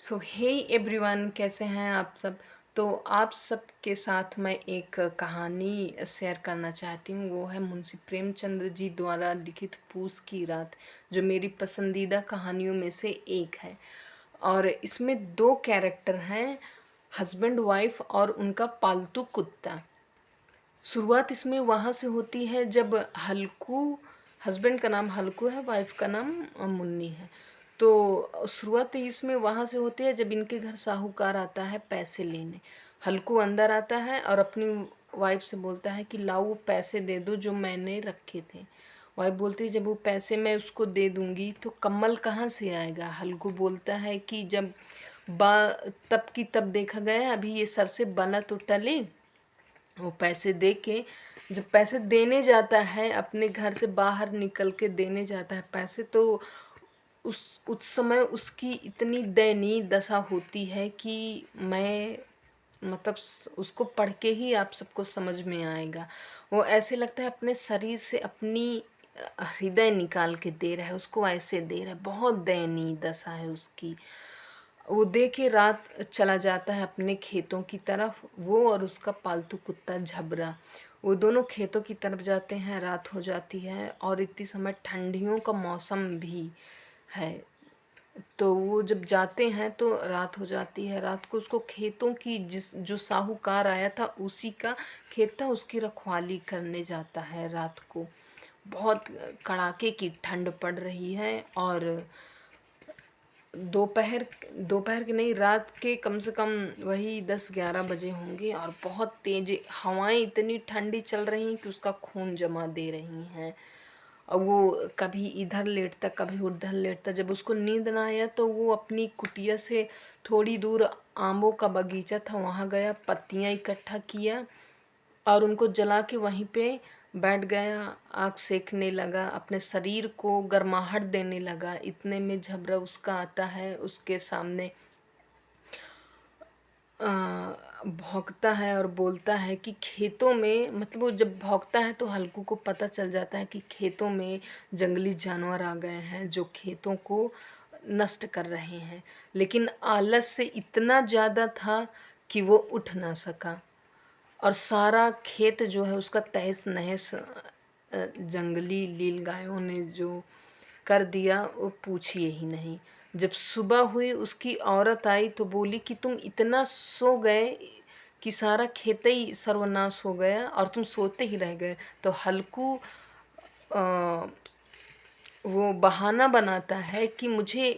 सो hey everyone, कैसे हैं आप सब। तो आप सब के साथ मैं एक कहानी शेयर करना चाहती हूँ। वो है मुंशी प्रेमचंद्र जी द्वारा लिखित पूस की रात, जो मेरी पसंदीदा कहानियों में से एक है। और इसमें दो कैरेक्टर हैं, हस्बैंड वाइफ और उनका पालतू कुत्ता। शुरुआत इसमें वहाँ से होती है जब हल्कू, हस्बैंड का नाम हल्कू है, वाइफ का नाम मुन्नी है। तो शुरुआत इसमें वहाँ से होती है जब इनके घर साहूकार आता है पैसे लेने। हल्कू अंदर आता है और अपनी वाइफ से बोलता है कि लाओ वो पैसे दे दो जो मैंने रखे थे। वाइफ बोलती है जब वो पैसे मैं उसको दे दूंगी तो कम्बल कहाँ से आएगा। हल्कू बोलता है कि जब बा तब की तब देखा गया, अभी ये सर से बना तो टले। वो पैसे दे के, जब पैसे देने जाता है, अपने घर से बाहर निकल के देने जाता है पैसे, तो उस समय उसकी इतनी दयनीय दशा होती है कि मैं मतलब उसको पढ़ के ही आप सबको समझ में आएगा। वो ऐसे लगता है अपने शरीर से अपनी हृदय निकाल के दे रहा है, उसको ऐसे दे रहा है। बहुत दयनीय दशा है उसकी। वो दे के रात चला जाता है अपने खेतों की तरफ, वो और उसका पालतू कुत्ता झबरा। वो दोनों खेतों की तरफ जाते हैं, रात हो जाती है और इतनी समय ठंडियों का मौसम भी है। तो वो जब जाते हैं तो रात हो जाती है। रात को उसको खेतों की, जिस जो साहूकार आया था उसी का खेत था, उसकी रखवाली करने जाता है रात को। बहुत कड़ाके की ठंड पड़ रही है और दोपहर दोपहर के नहीं, रात के कम से कम वही 10-11 बजे होंगे और बहुत तेज हवाएं इतनी ठंडी चल रही हैं कि उसका खून जमा दे रही हैं। और वो कभी इधर लेटता कभी उधर लेटता। जब उसको नींद ना आया तो वो अपनी कुटिया से थोड़ी दूर आमों का बगीचा था, वहाँ गया, पत्तियाँ इकट्ठा किया और उनको जला के वहीं पे बैठ गया। आग सेकने लगा, अपने शरीर को गर्माहट देने लगा। इतने में झबरा उसका आता है उसके सामने, भौंकता है और बोलता है कि खेतों में, मतलब वो जब भौंकता है तो हल्कू को पता चल जाता है कि खेतों में जंगली जानवर आ गए हैं जो खेतों को नष्ट कर रहे हैं। लेकिन आलस से इतना ज़्यादा था कि वो उठ ना सका और सारा खेत जो है उसका तहस नहस जंगली लील गायों ने जो कर दिया वो पूछिए ही नहीं। जब सुबह हुई उसकी औरत आई तो बोली कि तुम इतना सो गए कि सारा खेत ही सर्वनाश हो गया और तुम सोते ही रह गए। तो हल्कू अ, वो बहाना बनाता है कि मुझे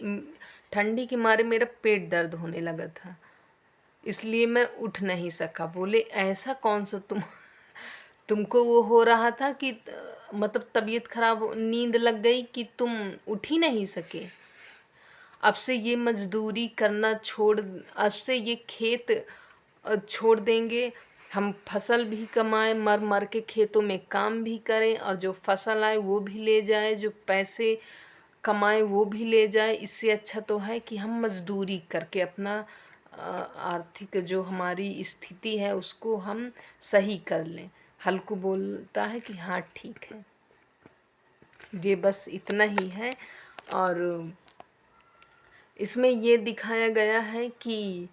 ठंडी के मारे मेरा पेट दर्द होने लगा था, इसलिए मैं उठ नहीं सका। बोले ऐसा कौन सा तुमको वो हो रहा था कि मतलब तबीयत खराब, नींद लग गई कि तुम उठ ही नहीं सके। अब से ये मजदूरी करना छोड़, अब से ये खेत छोड़ देंगे। हम फसल भी कमाएं, मर मर के खेतों में काम भी करें और जो फसल आए वो भी ले जाए, जो पैसे कमाए वो भी ले जाए। इससे अच्छा तो है कि हम मजदूरी करके अपना आर्थिक जो हमारी स्थिति है उसको हम सही कर लें। हल्कू बोलता है कि हाँ ठीक है। ये बस इतना ही है। और इसमें ये दिखाया गया है कि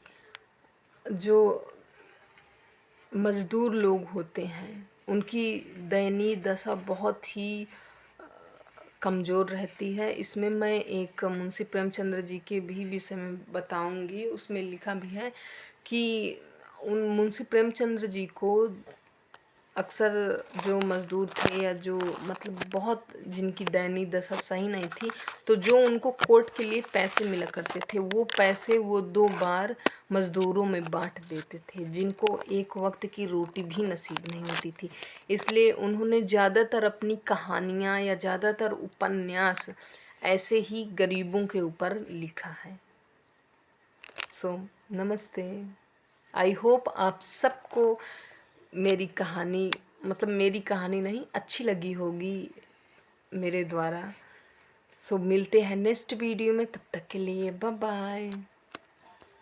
जो मज़दूर लोग होते हैं उनकी दयनीय दशा बहुत ही कमज़ोर रहती है। इसमें मैं एक मुंशी प्रेमचंद्र जी के भी विषय में बताऊंगी। उसमें लिखा भी है कि उन मुंशी प्रेमचंद्र जी को अक्सर जो मज़दूर थे या जो मतलब बहुत जिनकी दयनीय दशा सही नहीं थी, तो जो उनको कोर्ट के लिए पैसे मिला करते थे वो पैसे वो 2 बार मज़दूरों में बांट देते थे, जिनको एक वक्त की रोटी भी नसीब नहीं होती थी। इसलिए उन्होंने ज़्यादातर अपनी कहानियाँ या ज़्यादातर उपन्यास ऐसे ही गरीबों के ऊपर लिखा है। सो नमस्ते। आई होप आप सबको मेरी कहानी, मतलब मेरी कहानी नहीं, अच्छी लगी होगी मेरे द्वारा। सो मिलते हैं नेक्स्ट वीडियो में, तब तक के लिए बाय बाय।